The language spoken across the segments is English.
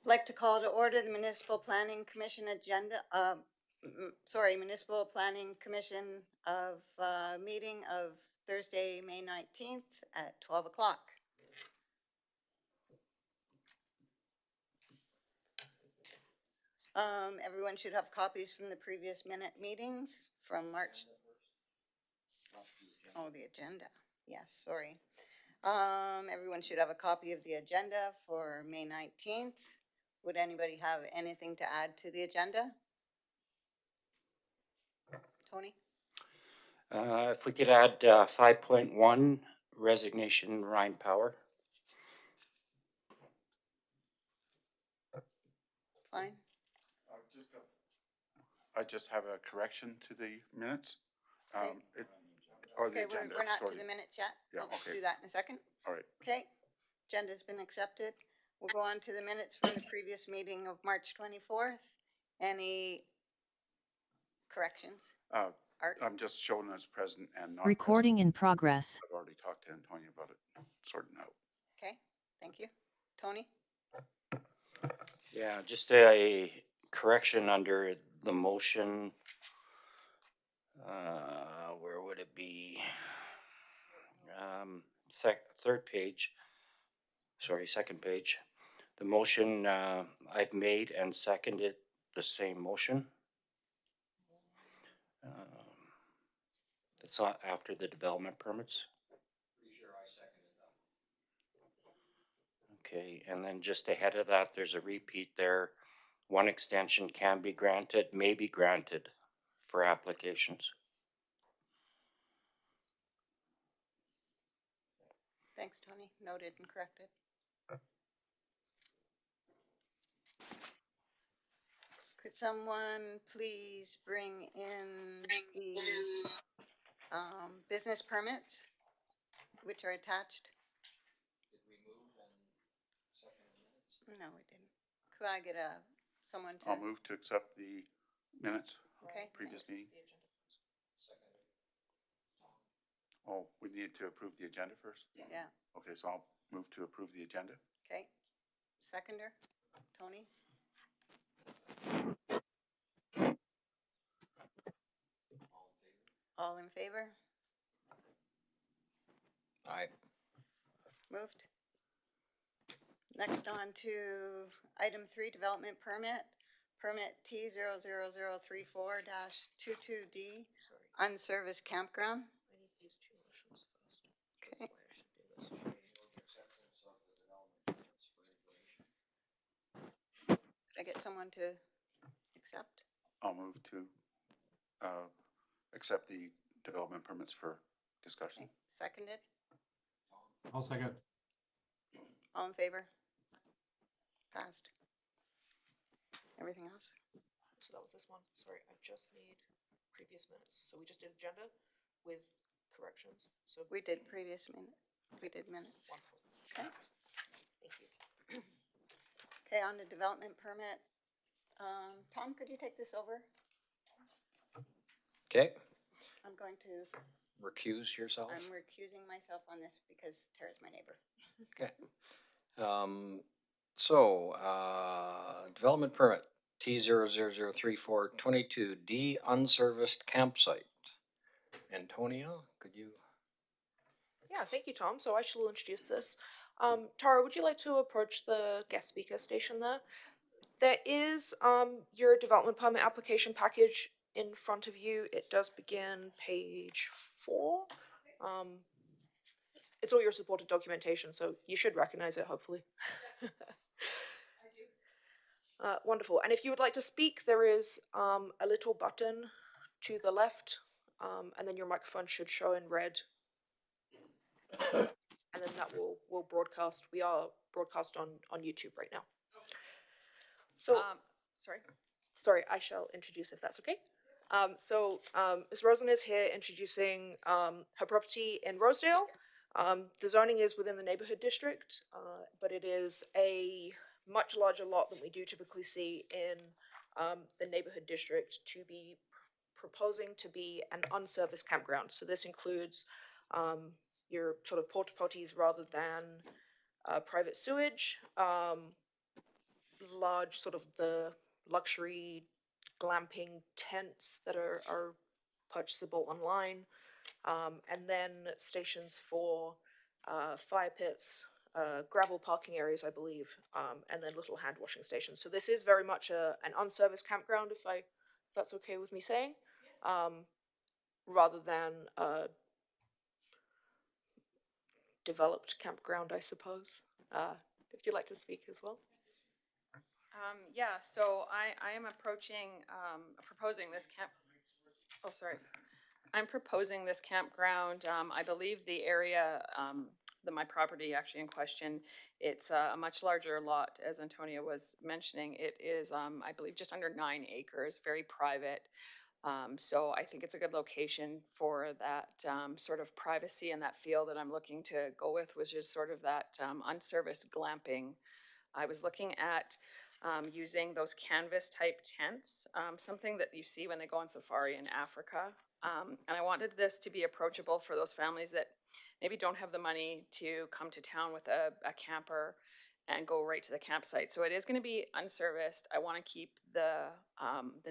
Like to call to order the Municipal Planning Commission agenda, Municipal Planning Commission of, meeting of Thursday, May 19th at 12 o'clock. Everyone should have copies from the previous minute meetings from March. Oh, the agenda. Yes, sorry. Everyone should have a copy of the agenda for May 19th. Would anybody have anything to add to the agenda? Tony? If we could add 5.1, resignation Ryan Power. Fine. I just have a correction to the minutes. Okay. Or the Okay, agenda. we're not to sorry. the minutes yet. Yeah, We'll okay. do that in a second. All right. Okay, agenda's been accepted. We'll go on to the minutes from the previous meeting of March 24th. Any corrections? Art? I'm just showing as present and not Recording present. in progress. I've already talked to Antonia about it, sorting out. Okay, thank you. Tony? Yeah, just a correction under the motion. Where would it be? Third page. Sorry, second page. The motion I've made and seconded the same motion. It's not after the development permits. Pretty sure I seconded them. Okay, and then just ahead of that, there's a repeat there. One extension can be granted, may be granted for applications. Thanks, Tony. Noted and corrected. Could someone please bring in the business permits, which are attached? Did we move and second the minutes? No, we didn't. Could I get someone to? I'll move to accept the minutes. Okay. Previous thanks. meeting. Seconded. Oh, we need to approve the agenda first? Yeah. Okay, so I'll move to approve the agenda. Okay. Seconder, Tony? All in favor? Aye. Moved. Next on to item 3, development permit. Permit T00034-22D, unserviced campground. I need these two motions first. Okay. Could I get someone to accept? I'll move to accept the development permits for discussion. Okay. Seconded. I'll second. All in favor? Passed. Everything else? So that was this one. Sorry, I just need previous minutes. So we just did agenda with corrections. So We did previous minute. We did minutes. wonderful. Okay. Thank you. Okay, on the development permit. Tom, could you take this over? Okay, I'm going to, recuse yourself. I'm recusing myself on this because Tara's my neighbor. Okay. Development permit T0003422D, unserviced campsite. Antonia, could you? Yeah, thank you, Tom. So I shall introduce this. Tara, would you like to approach the guest speaker station there? There is your development permit application package in front of you. It does begin page 4. It's all your supported documentation, so you should recognize it, hopefully. Wonderful. And if you would like to speak, there is a little button to the left, and then your microphone should show in red. And then that will broadcast. We are broadcast on YouTube right now. So, sorry, I shall introduce if that's okay. Ms. Rosen is here introducing her property in Rosedale. The zoning is within the neighborhood district, but it is a much larger lot than we do typically see in the neighborhood district to be proposing to be an unserviced campground. So this includes your sort of porta potties rather than private sewage, large sort of the luxury glamping tents that are purchasable online, and then stations for fire pits, gravel parking areas, I believe, and then little hand washing stations. So this is very much an unserviced campground, if that's okay with me saying, rather than a developed campground, I suppose. If you'd like to speak as well. Yeah, so I am proposing this oh, sorry. I'm proposing this campground. I believe the area, my property actually in question, it's a much larger lot, as Antonia was mentioning. It is, I believe, just under 9 acres, very private. So I think it's a good location for that sort of privacy and that feel that I'm looking to go with, which is sort of that unserviced glamping. I was looking at using those canvas type tents, something that you see when they go on safari in Africa. And I wanted this to be approachable for those families that maybe don't have the money to come to town with a camper and go right to the campsite. So it is going to be unserviced. I want to keep the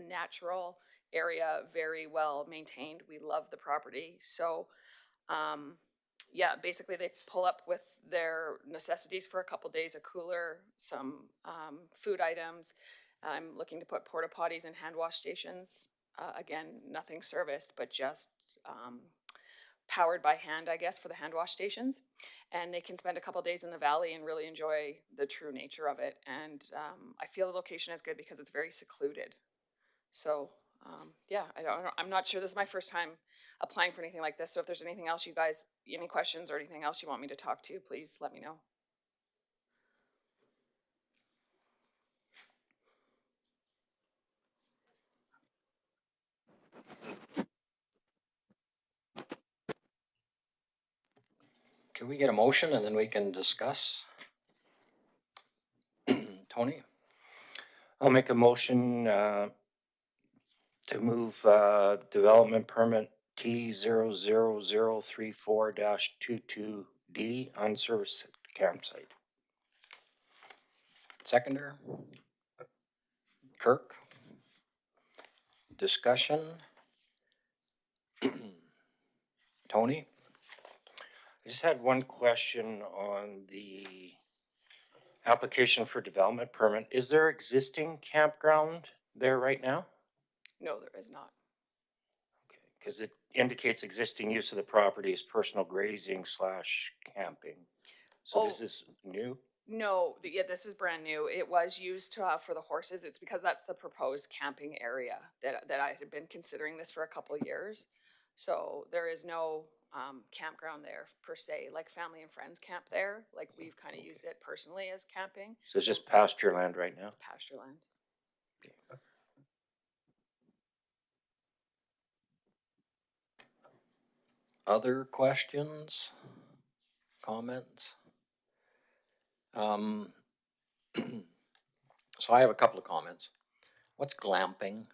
natural area very well maintained. We love the property. So yeah, basically they pull up with their necessities for a couple days, a cooler, some food items. I'm looking to put porta potties and hand wash stations. Again, nothing serviced, but just powered by hand, I guess, for the hand wash stations. And they can spend a couple days in the valley and really enjoy the true nature of it. And I feel the location is good because it's very secluded. So yeah, I'm not sure. This is my first time applying for anything like this. So if there's anything else you guys, any questions or anything else you want me to talk to, please let me know. Can we get a motion and then we can discuss? Tony? I'll make a motion to move development permit T00034-22D unserviced campsite. Seconder? Kirk? Discussion? Tony? I just had one question on the application for development permit. Is there existing campground there right now? No, there is not. Okay, because it indicates existing use of the property as personal grazing / camping. So this is new? No, yeah, this is brand new. It was used for the horses. It's because that's the proposed camping area that I had been considering this for a couple of years. So there is no campground there per se, like family and friends camp there. Like we've kind of used it personally as camping. So it's just pasture land right now? It's pasture land. Other questions? Comments? So I have a couple of comments. What's glamping?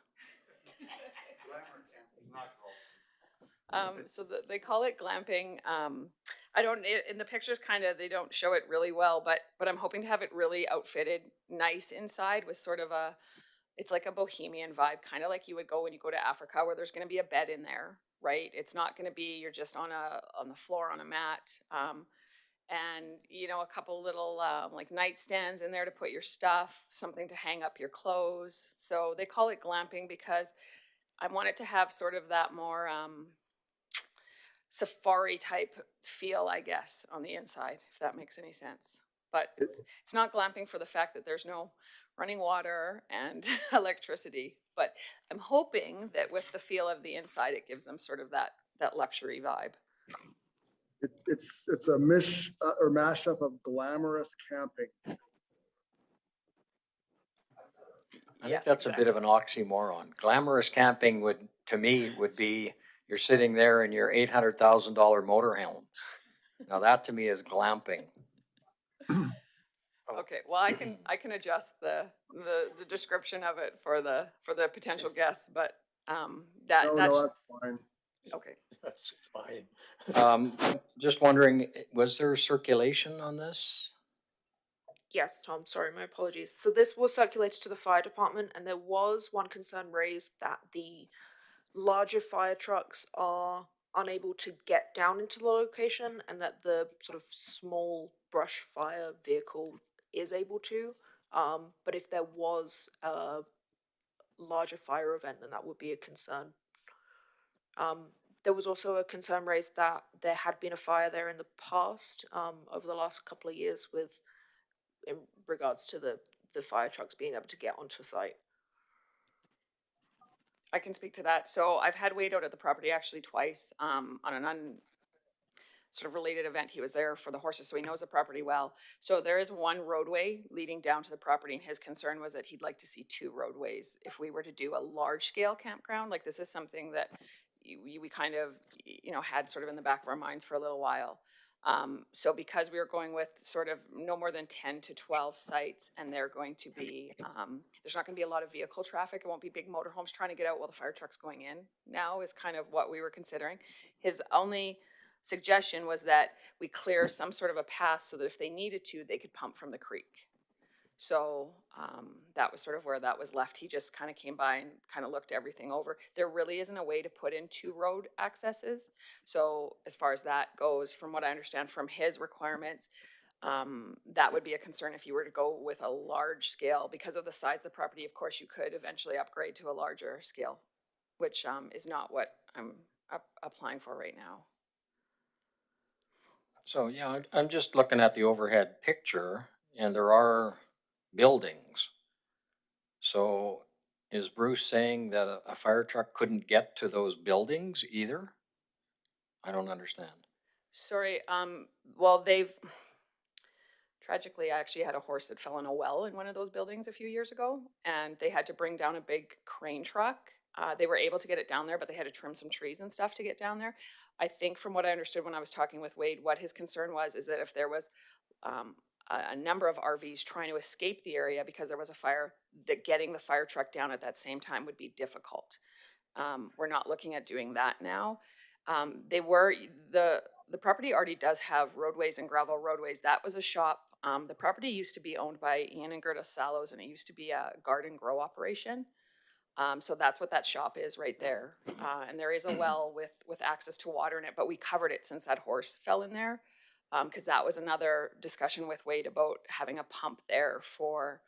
So they call it glamping. I don't, in the pictures they don't show it really well, but I'm hoping to have it really outfitted nice inside with sort of it's like a bohemian vibe, kind of like you would go when you go to Africa where there's going to be a bed in there, right? It's not going to be, you're just on the floor on a mat. And a couple little like nightstands in there to put your stuff, something to hang up your clothes. So they call it glamping because I want it to have sort of that more safari type feel, I guess, on the inside, if that makes any sense. But it's not glamping for the fact that there's no running water and electricity. But I'm hoping that with the feel of the inside, it gives them sort of that luxury vibe. It's a mashup of glamorous camping. I think that's exactly. A bit of an oxymoron. Glamorous camping to me would be you're sitting there in your $800,000 motorhome. Now that to me is glamping. Okay, well I can adjust the description of it for the potential guests, but that's fine. Okay. That's fine. Just wondering, was there circulation on this? Yes, Tom, sorry, my apologies. So this was circulated to the fire department, and there was one concern raised that the larger fire trucks are unable to get down into the location, and that the sort of small brush fire vehicle is able to. But if there was a larger fire event, then that would be a concern. There was also a concern raised that there had been a fire there in the past, over the last couple of years, with in regards to the fire trucks being able to get onto site. I can speak to that. So I've had Wade out at the property actually twice, on an sort of related event. He was there for the horses, so he knows the property well. So there is one roadway leading down to the property, and his concern was that he'd like to see two roadways if we were to do a large scale campground. Like, this is something that we kind of, had sort of in the back of our minds for a little while. So because we were going with sort of no more than 10 to 12 sites, and they're going to be, there's not going to be a lot of vehicle traffic. It won't be big motorhomes trying to get out while the fire truck's going in now, is kind of what we were considering. His only suggestion was that we clear some sort of a path so that if they needed to, they could pump from the creek. So that was sort of where that was left. He just kind of came by and kind of looked everything over. There really isn't a way to put in two road accesses. So as far as that goes, from what I understand from his requirements, that would be a concern if you were to go with a large scale. Because of the size of the property, of course, you could eventually upgrade to a larger scale, which is not what I'm applying for right now. So, yeah, I'm just looking at the overhead picture, and there are buildings. So is Bruce saying that a fire truck couldn't get to those buildings either? I don't understand. Sorry, well, tragically, I actually had a horse that fell in a well in one of those buildings a few years ago, and they had to bring down a big crane truck. They were able to get it down there, but they had to trim some trees and stuff to get down there. I think from what I understood when I was talking with Wade, what his concern was is that if there was a number of RVs trying to escape the area because there was a fire, that getting the fire truck down at that same time would be difficult. We're not looking at doing that now. The property already does have roadways and gravel roadways. That was a shop. The property used to be owned by Ian and Gerda Sallows, and it used to be a garden grow operation. So that's what that shop is right there. And there is a well with access to water in it, but we covered it since that horse fell in there. Because that was another discussion with Wade about having a pump there for,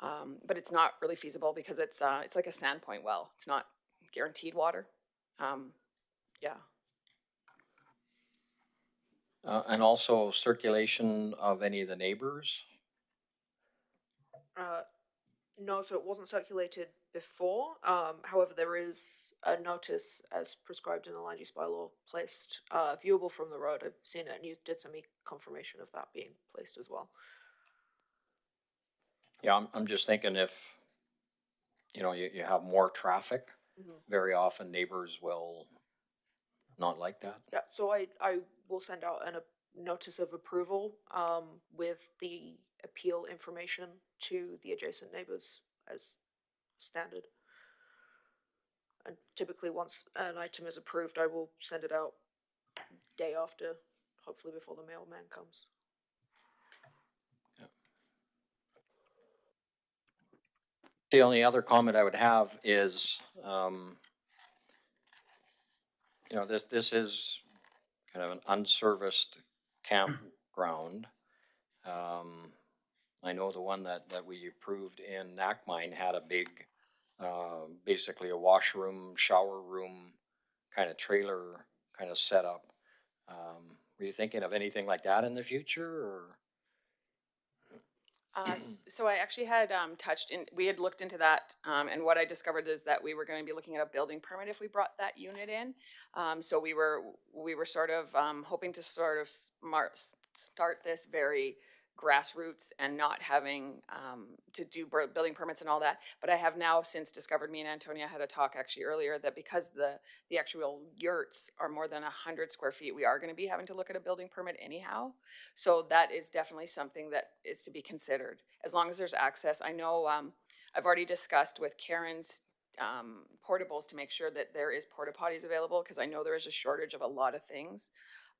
but it's not really feasible because it's like a sandpoint well. It's not guaranteed water. Yeah. And also circulation of any of the neighbors? No, so it wasn't circulated before. However, there is a notice as prescribed in the land use bylaw placed, viewable from the road. I've seen it, and you did send me confirmation of that being placed as well. Yeah, I'm just thinking if, you have more traffic, very often neighbors will not like that. Yeah, so I will send out a notice of approval, with the appeal information to the adjacent neighbors as standard. And typically once an item is approved, I will send it out day after, hopefully before the mailman comes. The only other comment I would have is, this is kind of an unserviced campground. I know the one that we approved in Nakmine had a big, basically a washroom, shower room, kind of trailer kind of setup. Were you thinking of anything like that in the future, or? So I actually had we had looked into that, and what I discovered is that we were going to be looking at a building permit if we brought that unit in. So we were sort of hoping to sort of start this very grassroots and not having to do building permits and all that. But I have now since discovered, me and Antonia had a talk actually earlier, that because the actual yurts are more than 100 square feet, we are going to be having to look at a building permit anyhow. So that is definitely something that is to be considered, as long as there's access. I know I've already discussed with Karen's portables to make sure that there is porta potties available, because I know there is a shortage of a lot of things.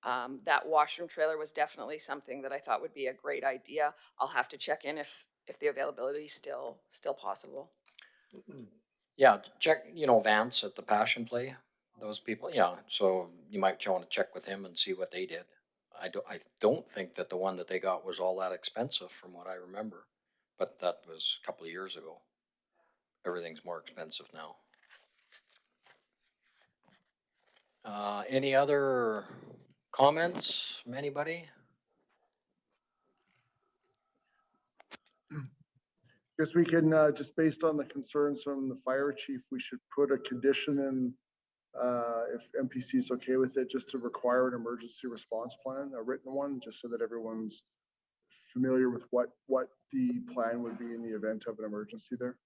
That washroom trailer was definitely something that I thought would be a great idea. I'll have to check in if the availability is still possible. Yeah, check, Vance at the Passion Play, those people, yeah, so you might want to check with him and see what they did. I don't think that the one that they got was all that expensive from what I remember, but that was a couple of years ago. Everything's more expensive now. Any other comments from anybody? Guess we can, just based on the concerns from the fire chief, we should put a condition in, if MPC is okay with it, just to require an emergency response plan, a written one, just so that everyone's familiar with what the plan would be in the event of an emergency there.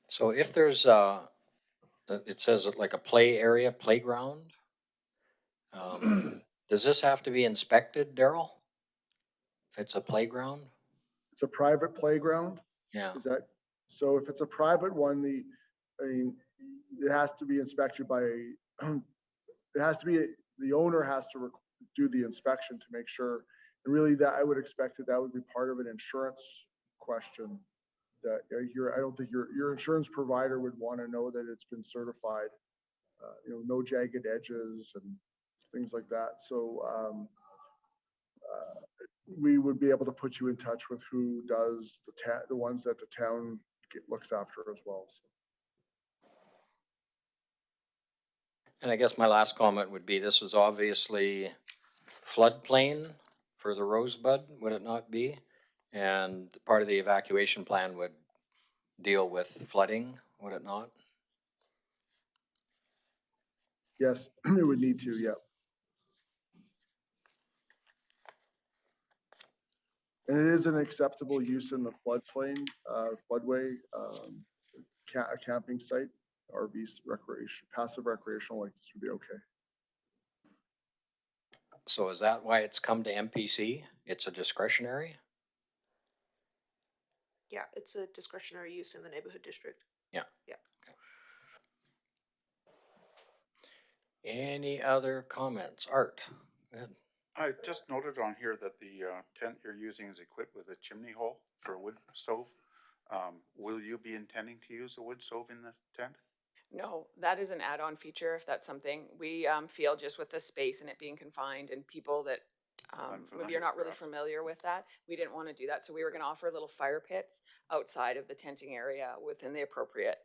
So if there's it says it like a play area, playground. Does this have to be inspected, Daryl? If it's a playground? It's a private playground. Yeah. Is that, so if it's a private one, I mean, it has to be inspected by, it has to be, the owner has to do the inspection to make sure. And really that, I would expect that would be part of an insurance question. That I don't think your insurance provider would want to know that it's been certified, no jagged edges and things like that. So, we would be able to put you in touch with who does the ones that the town looks after as well. So. And I guess my last comment would be, this is obviously floodplain for the Rosebud, would it not be? And part of the evacuation plan would deal with flooding, would it not? Yes, it would need to, yeah. And it is an acceptable use in the floodplain, floodway, a camping site, RV recreation, passive recreational like this would be okay. So is that why it's come to MPC? It's a discretionary? Yeah, it's a discretionary use in the neighborhood district. Yeah. Yeah. Okay. Any other comments? Art, go ahead. I just noted on here that the tent you're using is equipped with a chimney hole for a wood stove. Will you be intending to use a wood stove in this tent? No, that is an add-on feature if that's something we feel just with the space and it being confined and people that maybe you're not really perhaps. familiar with that. We didn't want to do that. So we were going to offer little fire pits outside of the tenting area within the appropriate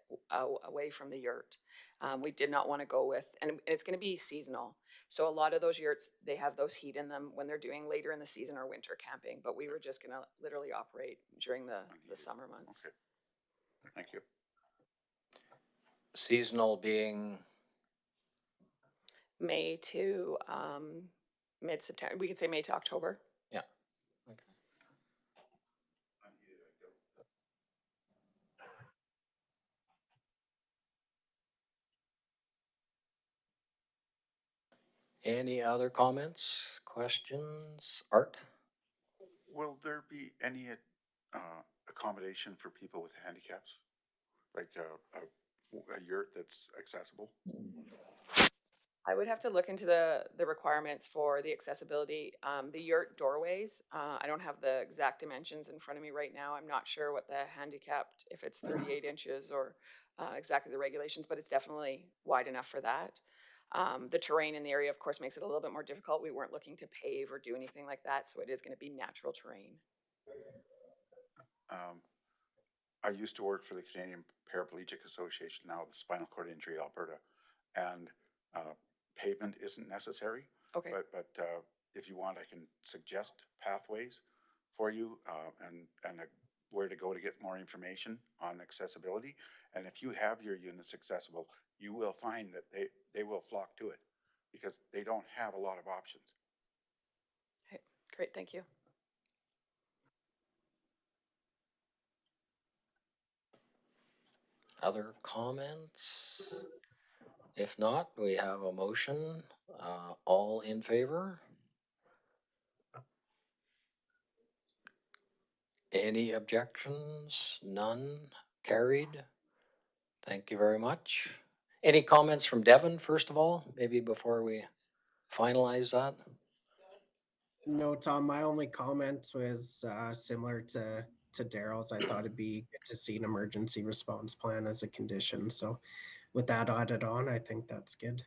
away from the yurt. We did not want to go with, and it's going to be seasonal. So a lot of those yurts, they have those heat in them when they're doing later in the season or winter camping, but we were just going to literally operate during the summer months. Okay, thank you. Seasonal being, May to mid-September. We could say May to October. yeah. Okay. Any other comments, questions? Art? Will there be any accommodation for people with handicaps? Like a yurt that's accessible? I would have to look into the requirements for the accessibility. The yurt doorways, I don't have the exact dimensions in front of me right now. I'm not sure what the handicapped, if it's 38 inches or exactly the regulations, but it's definitely wide enough for that. The terrain in the area, of course, makes it a little bit more difficult. We weren't looking to pave or do anything like that, so it is going to be natural terrain. I used to work for the Canadian Paraplegic Association, now the Spinal Cord Injury Alberta, and pavement isn't necessary. Okay. But if you want, I can suggest pathways for you and where to go to get more information on accessibility. And if you have your units accessible, you will find that they will flock to it because they don't have a lot of options. Okay. Great, thank you. Other comments? If not, we have a motion. All in favor? Any objections? None? Carried? Thank you very much. Any comments from Devon, first of all, maybe before we finalize that? No, Tom, my only comment was similar to Daryl's. I thought it'd be good to see an emergency response plan as a condition. So with that added on, I think that's good.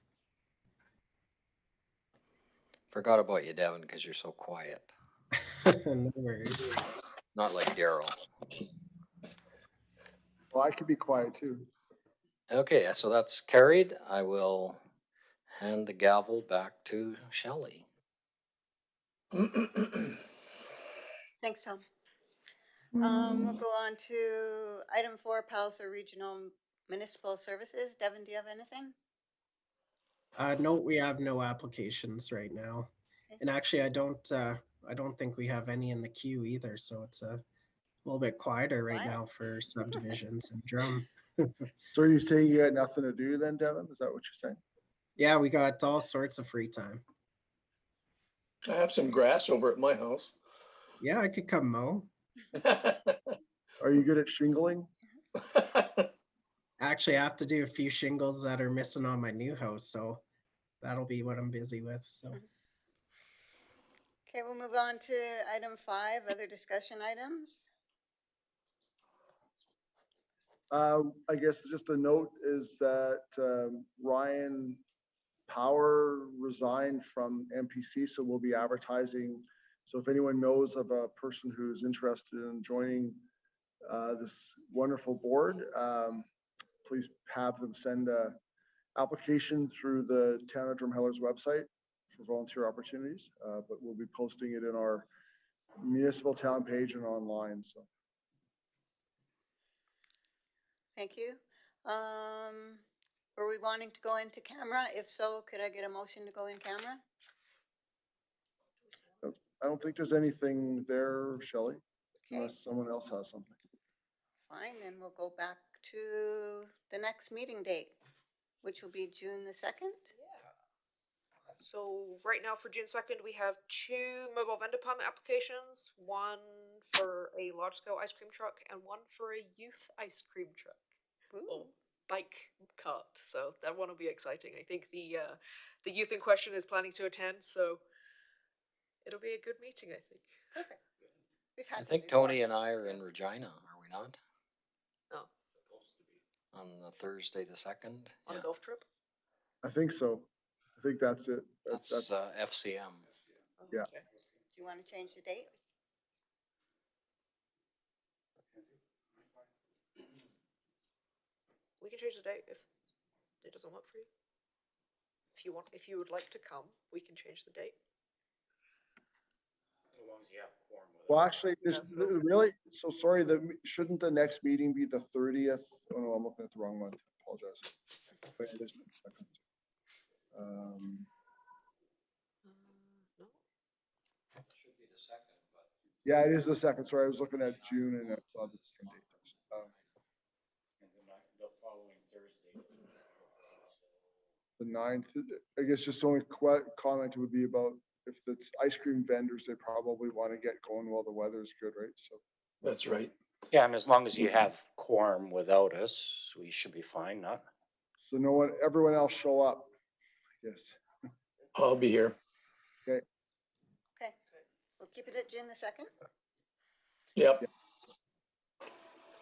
Forgot about you, Devon, because you're so quiet. No worries. Not like Daryl. Well, I could be quiet too. Okay, so that's carried. I will hand the gavel back to Shelley. Thanks, Tom. We'll go on to item 4, Palliser Regional Municipal Services. Devin, do you have anything? No, we have no applications right now. Okay. And actually, I don't think we have any in the queue either. So it's a little bit quieter right Quiet. now for subdivisions and Drum. So are you saying you had nothing to do then, Devin? Is that what you're saying? Yeah, we got all sorts of free time. I have some grass over at my house. Yeah, I could come mow. Are you good at shingling? Actually, I have to do a few shingles that are missing on my new house, so that'll be what I'm busy with. So Okay, we'll move on to item 5, other discussion items. I guess just a note is that Ryan Power resigned from MPC, so we'll be advertising. So if anyone knows of a person who's interested in joining this wonderful board, please have them send a application through the Town of Drumheller's website for volunteer opportunities. But we'll be posting it in our municipal town page and online. So. Thank you. Were we wanting to go into camera? If so, could I get a motion to go in camera? I don't think there's anything there, Shelley, Okay, unless someone else has something. fine, then we'll go back to the next meeting date, which will be June the 2nd. So right now for June 2nd, we have 2 mobile vendor permit applications, one for a large scale ice cream truck and one for a youth ice cream truck. Or bike cart. So that one will be exciting. I think the youth in question is planning to attend, so it'll be a good meeting, I think. Perfect. We've had I some think before. Tony and I are in Regina, are we not? Oh, On the Thursday the 2nd? on Yeah. a golf trip? I think so. I think that's it. That's FCM. Oh, Yeah. okay. Do you want to change the date? We can change the date if it doesn't work for you. If you would like to come, we can change the date. As long as you have quorum with Well, actually, Yeah, so- really, so sorry, shouldn't the next meeting be the 30th? Oh no, I'm looking at the wrong month. Apologize. Wait, just a second. No? Should be the 2nd, but. Yeah, it is the 2nd. Sorry, I was looking at June and I saw the different dates. And the following Thursday. The 9th, I guess just the only comment would be about if it's ice cream vendors, they probably want to get going while the weather is good, right? So. That's right. Yeah, and as long as you have quorum without us, we should be fine, not? So no one, everyone else show up. Yes. I'll be here. Okay, we'll keep it at June the 2nd. Yep.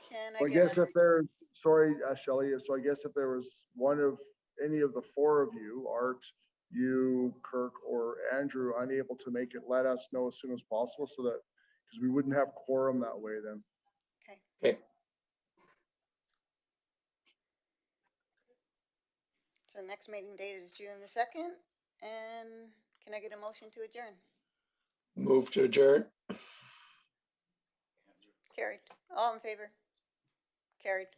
Can I Well, I get guess if there, sorry, Shelley, so I guess if there was one of any of the 4 of you, Art, you, Kirk, or Andrew, unable to make it, let us know as soon as possible so that, because we wouldn't have quorum that way then. Okay. Okay. So next meeting date is June the 2nd, and can I get a motion to adjourn? Move to adjourn. Carried. All in favor? Carried.